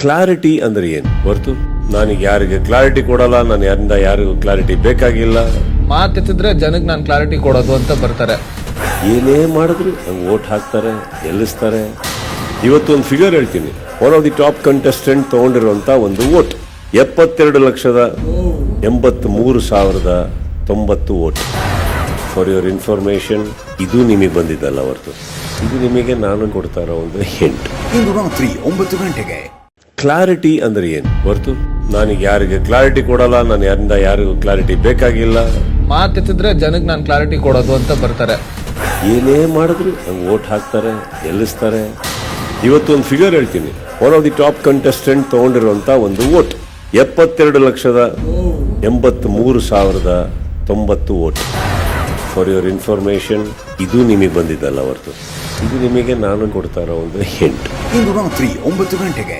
Clarity ಅಂದ್ರೆ ಏನು ಹೊರತು ನಾನೀಗ ಯಾರಿಗೆ ಕ್ಲಾರಿಟಿ ಕೊಡಲ್ಲ, ನಾನು ಯಾರಿಂದ ಯಾರಿಗೂ ಕ್ಲಾರಿಟಿ ಬೇಕಾಗಿಲ್ಲ. ಮಾತೆತ್ತಿದ್ರೆ ಜನಕ್ಕೆ ನಾನು ಕ್ಲಾರಿಟಿ ಕೊಡೋದು ಅಂತ ಬರ್ತಾರೆ. ಏನೇ ಮಾಡಿದ್ರು ನಂಗೆ ವೋಟ್ ಹಾಕ್ತಾರೆ, ಗೆಲ್ಲಿಸ್ತಾರೆ. ಇವತ್ತು ಒಂದು ಫಿಗರ್ ಹೇಳ್ತೀನಿ. One of the top contestant ತಗೊಂಡಿರುವಂತ ಒಂದು vote 72,83,090 vote. For your information, ಇದು ನಿಮಗೆ ಬಂದಿದ್ದಲ್ಲ ಹೊರತು, ಇದು ನಿಮಗೆ ನಾನು ಕೊಡ್ತಾ ಇರೋ ಒಂದು ಹಿಂಟ್. ಇಂದು ರಾತ್ರಿ 9 ಗಂಟೆಗೆ. ಕ್ಲಾರಿಟಿ ಅಂದ್ರೆ ಏನು ಹೊರತು ನಾನೀಗ ಯಾರಿಗೆ ಕ್ಲಾರಿಟಿ ಕೊಡಲ್ಲ, ನಾನು ಯಾರಿಂದ ಯಾರಿಗೂ ಕ್ಲಾರಿಟಿ ಬೇಕಾಗಿಲ್ಲ. ಮಾತೆತ್ತಿದ್ರೆ ಜನಕ್ಕೆ ನಾನು ಕ್ಲಾರಿಟಿ ಕೊಡೋದು ಅಂತ ಬರ್ತಾರೆ. ಏನೇ ಮಾಡಿದ್ರು ನಂಗೆ ವೋಟ್ ಹಾಕ್ತಾರೆ, ಗೆಲ್ಲಿಸ್ತಾರೆ. ಇವತ್ತು ಒಂದು ಫಿಗರ್ ಹೇಳ್ತೀನಿ. One of the top contestant ತಗೊಂಡಿರುವಂತ ಒಂದು vote 72,83,090 vote. For your information, ಇದು ನಿಮಗೆ ಬಂದಿದ್ದಲ್ಲ ಹೊರತು, ಇದು ನಿಮಗೆ ನಾನು ಕೊಡ್ತಾ ಇರೋ ಒಂದು ಹಿಂಟ್. ಇಂದು ರಾತ್ರಿ 9 ಗಂಟೆಗೆ.